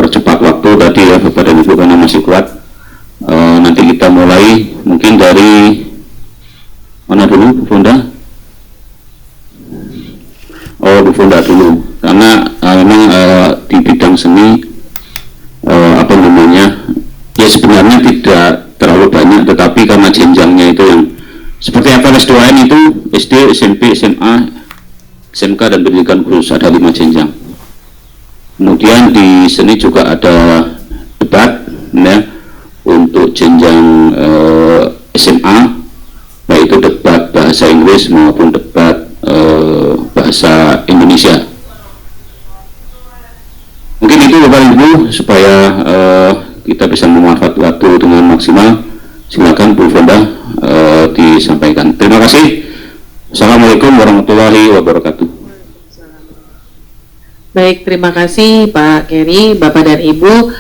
mempercepat waktu tadi ya Bapak dan Ibu karena masih kuat. Nanti kita mulai mungkin dari mana dulu, Bu Fonda? Oh, Bu Fonda dulu, karena memang di bidang seni apa namanya, ya sebenarnya tidak terlalu banyak, tetapi karena jenjangnya itu yang seperti FLS 2N itu SD, SMP, SMA, SMK dan pendidikan khusus ada 5 jenjang. Kemudian di seni juga ada debat ya, untuk jenjang SMA, baik itu debat bahasa Inggris maupun debat bahasa Indonesia. Mungkin itu Bapak Ibu supaya kita bisa memanfaatkan waktu dengan maksimal. Silakan Bu Fonda disampaikan. Terima kasih. Assalamualaikum warahmatullahi wabarakatuh. Baik, terima kasih Pak Keri, Bapak dan Ibu.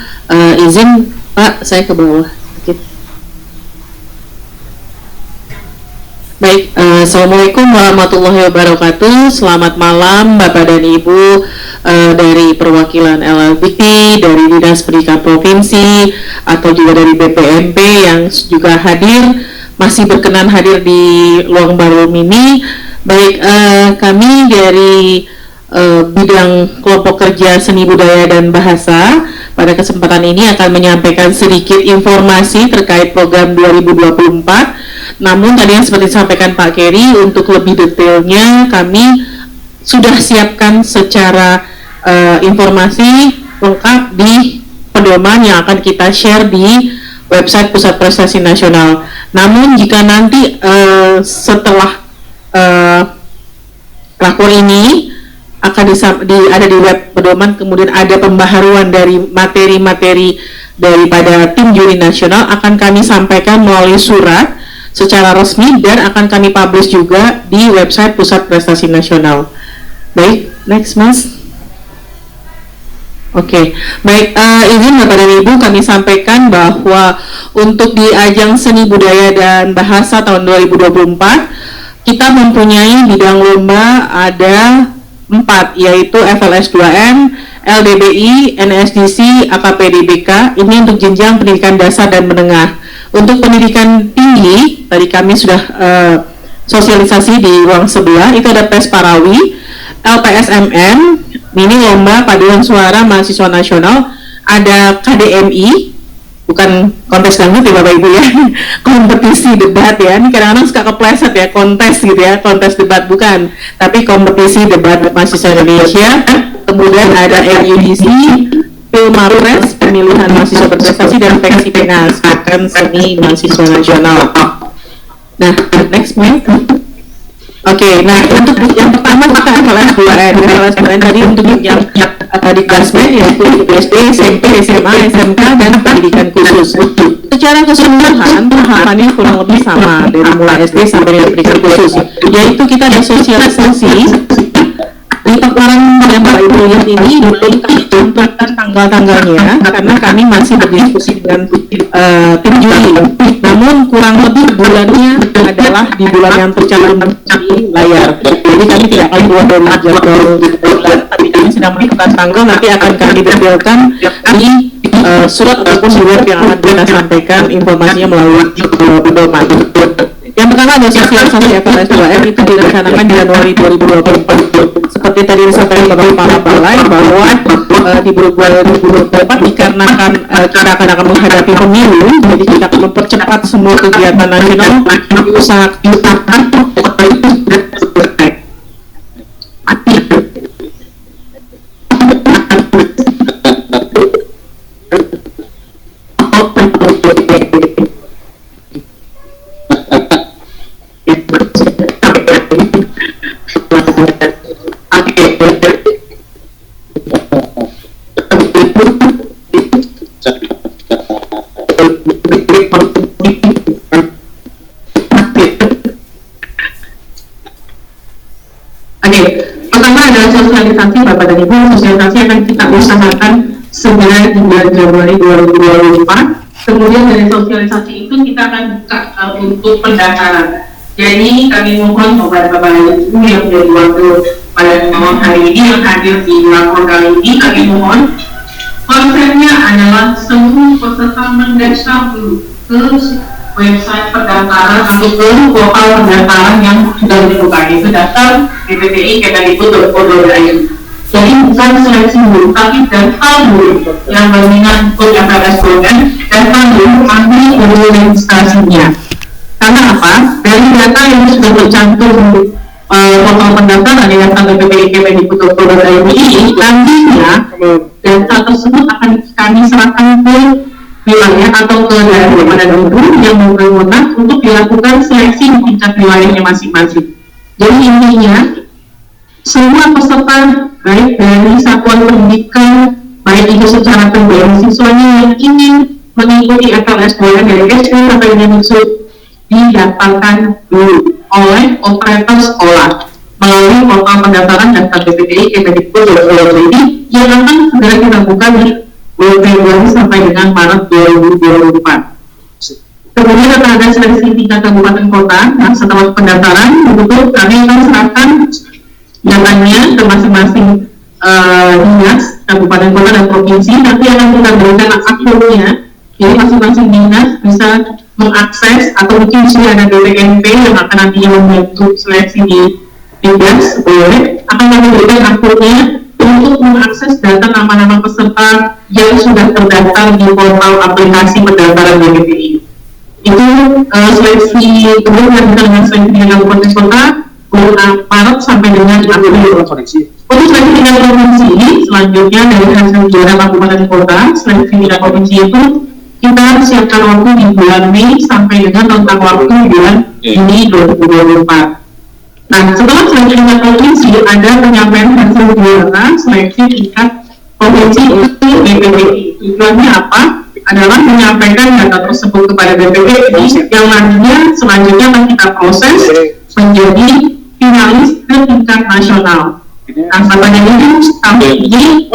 Izin Pak, saya ke bawah sedikit. Baik, Assalamualaikum warahmatullahi wabarakatuh. Selamat malam Bapak dan Ibu dari perwakilan LLBT, dari Dinas Pendidikan Provinsi, atau juga dari BPMP yang juga hadir, masih berkenan hadir di Luang Baru ini. Baik, kami dari bidang kelompok kerja seni budaya dan bahasa pada kesempatan ini akan menyampaikan sedikit informasi terkait program 2024. Namun tadi yang seperti disampaikan Pak Keri, untuk lebih detailnya kami sudah siapkan secara informasi lengkap di pedoman yang akan kita share di website Pusat Prestasi Nasional. Namun jika nanti setelah rakor ini akan ada di web pedoman, kemudian ada pembaharuan dari materi-materi daripada tim juri nasional, akan kami sampaikan melalui surat secara resmi dan akan kami publish juga di website Pusat Prestasi Nasional. Baik, next Mas. Oke, baik, izin Bapak dan Ibu kami sampaikan bahwa untuk di ajang seni budaya dan bahasa tahun 2024 kita mempunyai bidang lomba ada 4, yaitu FLS 2N, LDBI, NSDC, AKPDBK. Ini untuk jenjang pendidikan dasar dan menengah. Untuk pendidikan tinggi, tadi kami sudah sosialisasi di ruang sebelah, itu ada PES Parawi, LPSMN, ini lomba paduan suara mahasiswa nasional, ada KDMI, bukan kontes dangdut ya Bapak Ibu ya, kompetisi debat ya, ini kadang-kadang suka kepleset ya, kontes gitu ya, kontes debat bukan, tapi kompetisi debat mahasiswa Indonesia. Kemudian ada LUDC, Pilmapres, pemilihan mahasiswa berprestasi, dan Peksi Penas, akan seni mahasiswa nasional. Nah, next Mike. Oke, nah untuk yang pertama kita FLS 2N. FLS 2N tadi untuk yang di klasmen yaitu SD, SMP, SMA, SMK, dan pendidikan khusus. Secara keseluruhan tahapannya kurang lebih sama dari mulai SD sampai dengan pendidikan khusus, yaitu kita ada sosialisasi. Di paparan yang Bapak Ibu lihat ini belum kami cantumkan tanggal-tanggalnya karena kami masih berdiskusi dengan tim juri. Namun kurang lebih bulannya adalah di bulan yang tercantum di layar. Jadi kami tidak akan keluar dari jadwal bulan, tapi kami sedang menentukan tanggal, nanti akan kami detailkan di surat ataupun di web yang akan kita sampaikan informasinya melalui pedoman. Yang pertama adalah sosialisasi FLS 2N, itu direncanakan di Januari 2024. Seperti tadi disampaikan Bapak Kepala Balai bahwa di bulan 2024 dikarenakan kita akan menghadapi pemilu, jadi kita akan mempercepat semua kegiatan nasional, diusahakan sosialisasi Bapak dan Ibu. Sosialisasi akan kita usahakan segera di bulan Januari 2024. Kemudian dari sosialisasi itu kita akan buka untuk pendaftaran. Jadi kami mohon kepada Bapak dan Ibu yang menjadi wakil pada malam hari ini yang hadir di lapor kali ini, kami mohon konsen caranya adalah seluruh peserta mendaftar dulu ke website pendaftaran atau ke portal pendaftaran yang sudah dibuka, itu daftar bpti.kemendikbud.go.id. Jadi bukan seleksi dulu, tapi daftar dulu yang berminat untuk FLS program, daftar dulu, ambil dulu registrasinya. Karena apa? Dari data yang sudah tercantum di portal pendaftaran yang daftar bpti.kemendikbud.go.id ini, nantinya data tersebut akan kami serahkan ke wilayah atau ke daerah pada guru yang berwenang untuk dilakukan seleksi di tingkat wilayahnya masing-masing. Jadi intinya semua peserta baik dari satuan pendidikan, baik itu secara pribadi siswanya yang ingin mengikuti FLS dari SD sampai dengan maksud didaftarkan dulu oleh operator sekolah melalui portal pendaftaran daftar BPTI Kemendikbud.go.id yang akan segera kita buka di bulan Februari sampai dengan Maret 2024. Kemudian akan ada seleksi tingkat kabupaten kota. Nah, setelah pendaftaran, betul kami akan serahkan datanya ke masing-masing dinas, kabupaten kota dan provinsi. Nanti akan kita berikan akunnya, jadi masing-masing dinas bisa mengakses atau mungkin sudah ada BPNP yang akan nantinya membantu seleksi di dinas, boleh akan kami berikan akunnya untuk mengakses data nama-nama peserta yang sudah terdaftar di portal aplikasi pendaftaran BPTI. Itu seleksi kemudian dengan seleksi di kabupaten kota bulan Maret sampai dengan April. Untuk seleksi tingkat provinsi selanjutnya dari hasil juara kabupaten kota, seleksi tingkat provinsi itu kita siapkan waktu di bulan Mei sampai dengan rentang waktu bulan Juni 2024. Nah, setelah seleksi tingkat provinsi ada penyampaian hasil juara seleksi tingkat provinsi ke BPTI. Tujuannya apa? Adalah menyampaikan data tersebut kepada BPTI yang nantinya selanjutnya akan kita proses menjadi finalis ke tingkat nasional. Nah, pada ini kami ini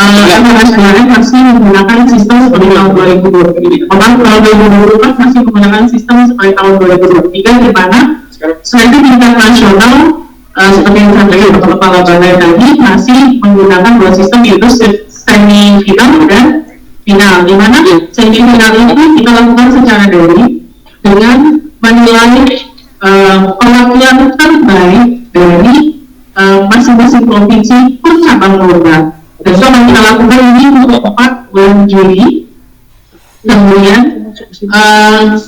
FLS masih menggunakan sistem seperti tahun 2020. Tahun 2024 masih menggunakan sistem seperti tahun 2023 di mana selain tingkat nasional seperti yang disampaikan Bapak Kepala Balai tadi masih menggunakan dua sistem yaitu semi final dan final, di mana semi final itu kita lakukan secara daring dengan menilai perwakilan terbaik dari masing-masing provinsi per cabang lomba. Dan itu akan kita lakukan ini untuk 4 bulan Juli. Kemudian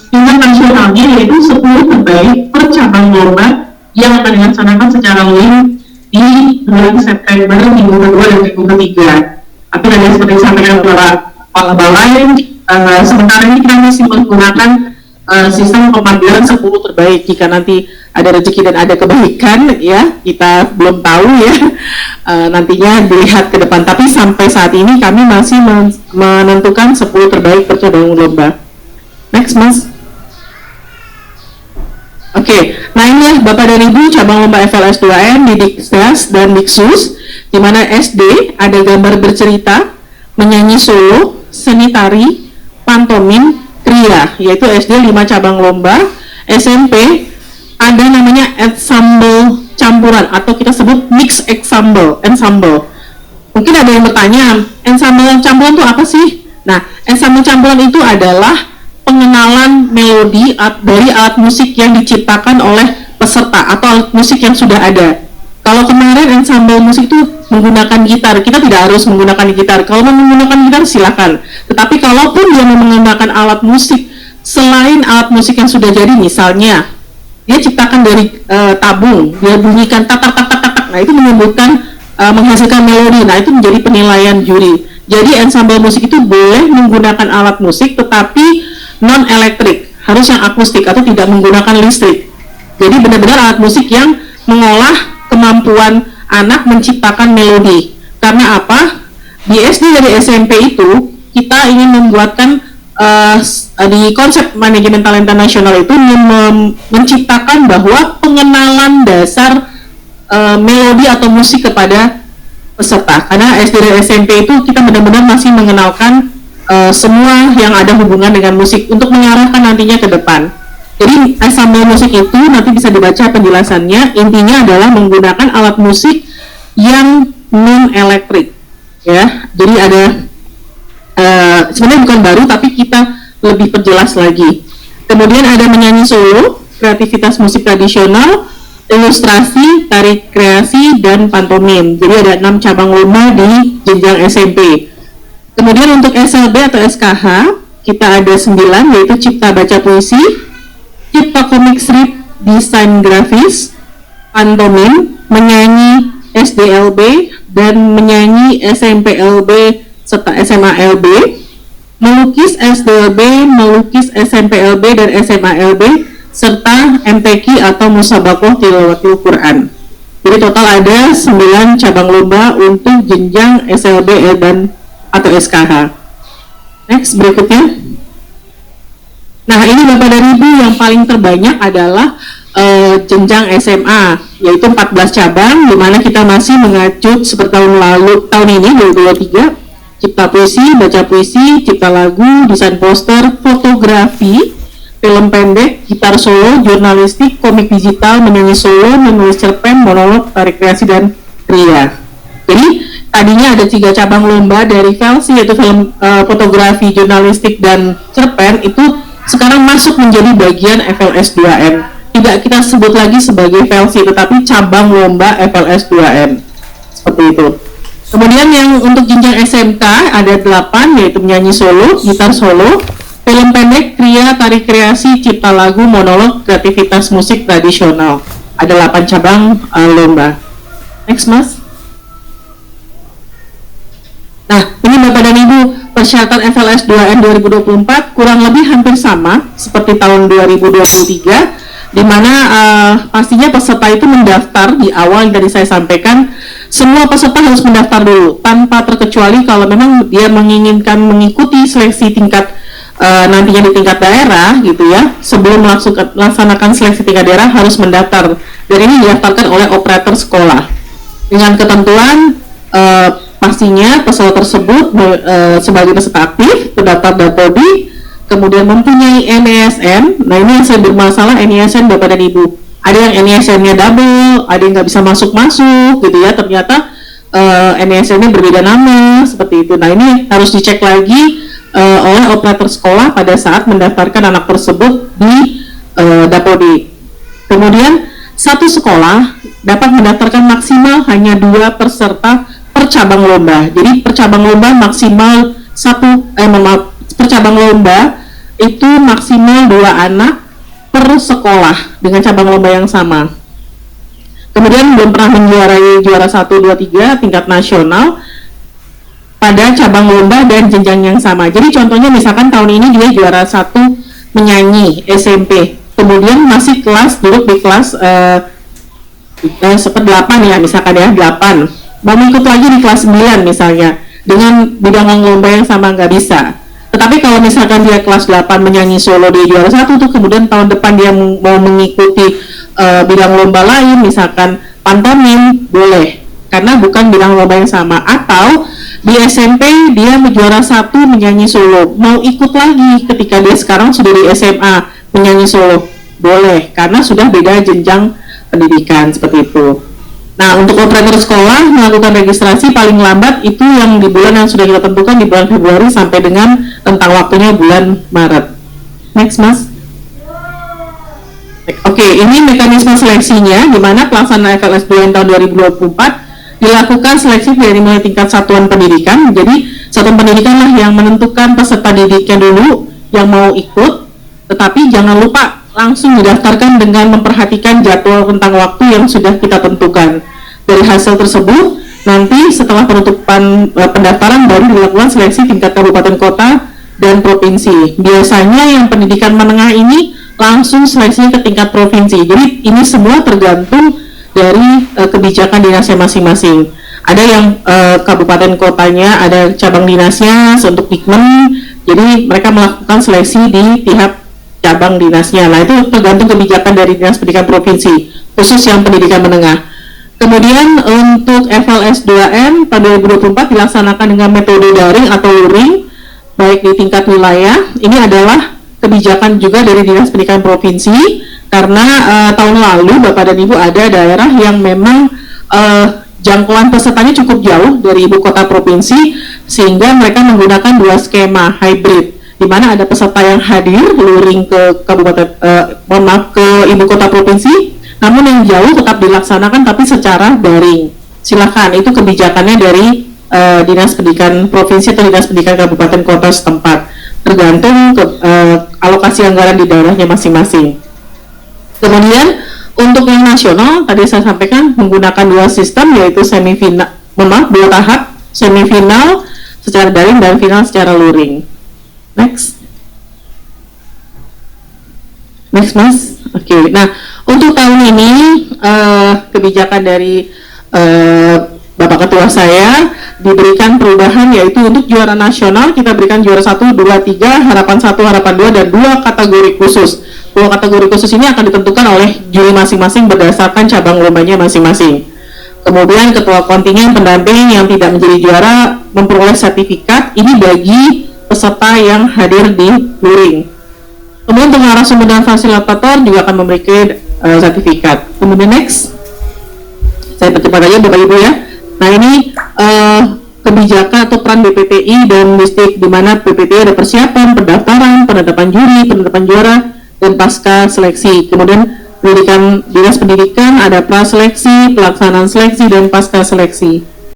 tingkat nasionalnya yaitu 10 terbaik per cabang lomba yang akan dilaksanakan secara live di bulan September minggu kedua dan minggu ketiga. Tapi tadi seperti disampaikan Kepala Balai, sementara ini kita masih menggunakan sistem pemanggilan 10 terbaik. Jika nanti ada rezeki dan ada kebaikan, ya kita belum tahu ya, nantinya dilihat ke depan. Tapi sampai saat ini kami masih menentukan 10 terbaik per cabang lomba. Next, Mas. Oke, nah inilah Bapak dan Ibu cabang lomba FLS 2M di Dikdas dan Diksus, di mana SD ada gambar bercerita, menyanyi solo, seni tari, pantomim, kriya, yaitu SD 5 cabang lomba. SMP ada namanya ensemble campuran atau kita sebut mix ensemble. Mungkin ada yang bertanya, ensemble campuran itu apa sih? Nah, ensemble campuran itu adalah pengenalan melodi dari alat musik yang diciptakan oleh peserta atau alat musik yang sudah ada. Kalau kemarin ensemble musik itu menggunakan gitar, kita tidak harus menggunakan gitar. Kalau mau menggunakan gitar silakan. Tetapi kalaupun dia menggunakan alat musik selain alat musik yang sudah jadi, misalnya dia ciptakan dari tabung, dia bunyikan tak. Nah itu menghasilkan melodi. Nah itu menjadi penilaian juri. Jadi ensemble musik itu boleh menggunakan alat musik, tetapi non elektrik, harus yang akustik atau tidak menggunakan listrik. Jadi benar-benar alat musik yang mengolah kemampuan anak menciptakan melodi. Karena apa? Di SD dari SMP itu kita ingin membuatkan di konsep manajemen talenta nasional itu menciptakan bahwa pengenalan dasar melodi atau musik kepada peserta. Karena SD dan SMP itu kita benar-benar masih mengenalkan semua yang ada hubungan dengan musik untuk mengarahkan nantinya ke depan. Jadi ensemble musik itu nanti bisa dibaca penjelasannya. Intinya adalah menggunakan alat musik yang non elektrik, ya. Jadi ada sebenarnya bukan baru tapi kita lebih perjelas lagi. Kemudian ada menyanyi solo, kreativitas musik tradisional, ilustrasi, tari kreasi, dan pantomim. Jadi ada 6 cabang lomba di jenjang SMP. Kemudian untuk SLB atau SKH, kita ada 9, yaitu cipta baca puisi, cipta komik strip, desain grafis, pantomim, menyanyi SDLB, dan menyanyi SMPLB serta SMALB, melukis SDLB, melukis SMPLB dan SMALB, serta MTQ atau Musabakoh Tilawatul Quran. Jadi total ada 9 cabang lomba untuk jenjang SLB dan atau SKH. Next, berikutnya. Nah, ini Bapak dan Ibu yang paling terbanyak adalah jenjang SMA, yaitu 14 cabang, di mana kita masih mengacu seperti tahun lalu, tahun ini 2023, cipta puisi, baca puisi, cipta lagu, desain poster, fotografi, film pendek, gitar solo, jurnalistik, komik digital, menyanyi solo, menulis cerpen, monolog, tari kreasi, dan kria. Jadi tadinya ada 3 cabang lomba dari VLC, yaitu film, fotografi, jurnalistik, dan cerpen, itu sekarang masuk menjadi bagian FLS 2M. Tidak kita sebut lagi sebagai VLC, tetapi cabang lomba FLS 2M. Seperti itu. Kemudian yang untuk jenjang SMK ada 8, yaitu menyanyi solo, gitar solo, film pendek, kria, tari kreasi, cipta lagu, monolog, kreativitas musik tradisional. Ada 8 cabang lomba. Next, Mas. Nah, ini Bapak dan Ibu, persyaratan FLS 2M 2024 kurang lebih hampir sama seperti tahun 2023, di mana pastinya peserta itu mendaftar di awal yang tadi saya sampaikan. Semua peserta harus mendaftar dulu tanpa terkecuali kalau memang dia menginginkan mengikuti seleksi tingkat nantinya di tingkat daerah gitu ya. Sebelum melaksanakan seleksi tingkat daerah harus mendaftar, dan ini didaftarkan oleh operator sekolah dengan ketentuan pastinya peserta tersebut sebagai peserta aktif terdaftar Dapodi, kemudian mempunyai NISN. Nah, ini yang saya bermasalah NISN Bapak dan Ibu. Ada yang NISN-nya double, ada yang nggak bisa masuk gitu ya. Ternyata NISN-nya berbeda nama, seperti itu. Nah, ini harus dicek lagi oleh operator sekolah pada saat mendaftarkan anak tersebut di Dapodi. Kemudian satu sekolah dapat mendaftarkan maksimal hanya 2 peserta per cabang lomba. Jadi per cabang lomba maksimal per cabang lomba itu maksimal 2 anak per sekolah dengan cabang lomba yang sama. Kemudian belum pernah menjuarai juara 1, 2, 3 tingkat nasional pada cabang lomba dan jenjang yang sama. Jadi contohnya misalkan tahun ini dia juara 1 menyanyi SMP, kemudian masih duduk di kelas 8 ya, misalkan ya 8, mau ikut lagi di kelas 9 misalnya, dengan bidang lomba yang sama nggak bisa. Tetapi kalau misalkan dia kelas 8 menyanyi solo dia juara 1 tuh, kemudian tahun depan dia mau mengikuti bidang lomba lain, misalkan pantomim, boleh, karena bukan bidang lomba yang sama. Atau di SMP dia juara 1 menyanyi solo, mau ikut lagi ketika dia sekarang sudah di SMA menyanyi solo, boleh, karena sudah beda jenjang pendidikan, seperti itu. Nah, untuk operator sekolah melakukan registrasi paling lambat itu yang di bulan yang sudah kita tentukan di bulan Februari sampai dengan rentang waktunya bulan Maret. Next, Mas. Oke, ini mekanisme seleksinya, di mana pelaksanaan FLS 2 tahun 2024 dilakukan seleksi dari mulai tingkat satuan pendidikan. Jadi, satuan pendidikan lah yang menentukan peserta didiknya dulu yang mau ikut, tetapi jangan lupa langsung didaftarkan dengan memperhatikan jadwal rentang waktu yang sudah kita tentukan. Dari hasil tersebut, nanti setelah penutupan pendaftaran baru dilakukan seleksi tingkat kabupaten kota dan provinsi. Biasanya yang pendidikan menengah ini langsung seleksi ke tingkat provinsi. Jadi ini semua tergantung dari kebijakan dinasnya masing-masing. Ada yang kabupaten kotanya ada cabang dinasnya untuk Dikmen, jadi mereka melakukan seleksi di pihak cabang dinasnya. Nah, itu tergantung kebijakan dari Dinas Pendidikan Provinsi, khusus yang pendidikan menengah. Kemudian untuk FLS 2M pada 2024 dilaksanakan dengan metode daring atau luring, baik di tingkat wilayah. Ini adalah kebijakan juga dari Dinas Pendidikan Provinsi, karena tahun lalu Bapak dan Ibu ada daerah yang memang jangkauan pesertanya cukup jauh dari ibu kota provinsi, sehingga mereka menggunakan dua skema hybrid, di mana ada peserta yang hadir luring ke ke ibu kota provinsi, namun yang jauh tetap dilaksanakan tapi secara daring. Silakan, itu kebijakannya dari Dinas Pendidikan Provinsi atau Dinas Pendidikan Kabupaten Kota setempat, tergantung alokasi anggaran di daerahnya masing-masing. Kemudian untuk yang nasional, tadi saya sampaikan menggunakan dua sistem, yaitu dua tahap, semifinal secara daring dan final secara luring. Next Mas. Oke. Nah, untuk tahun ini kebijakan dari Bapak Ketua saya diberikan perubahan, yaitu untuk juara nasional kita berikan juara 1, 2, 3, harapan 1, harapan 2, dan 2 kategori khusus. 2 kategori khusus ini akan ditentukan oleh juri masing-masing berdasarkan cabang lombanya masing-masing. Kemudian ketua kontingen pendamping yang tidak menjadi juara memperoleh sertifikat, ini bagi peserta yang hadir di luring. Kemudian pengarah sumber dan fasilitator juga akan memberikan sertifikat. Kemudian next, saya percepat aja Bapak Ibu ya. Nah ini kebijakan atau peran BPTI dan Distrik, di mana BPTI ada persiapan, pendaftaran, penetapan juri, penetapan juara, dan pasca seleksi. Kemudian Dinas Pendidikan ada praseleksi, pelaksanaan seleksi, dan pasca seleksi.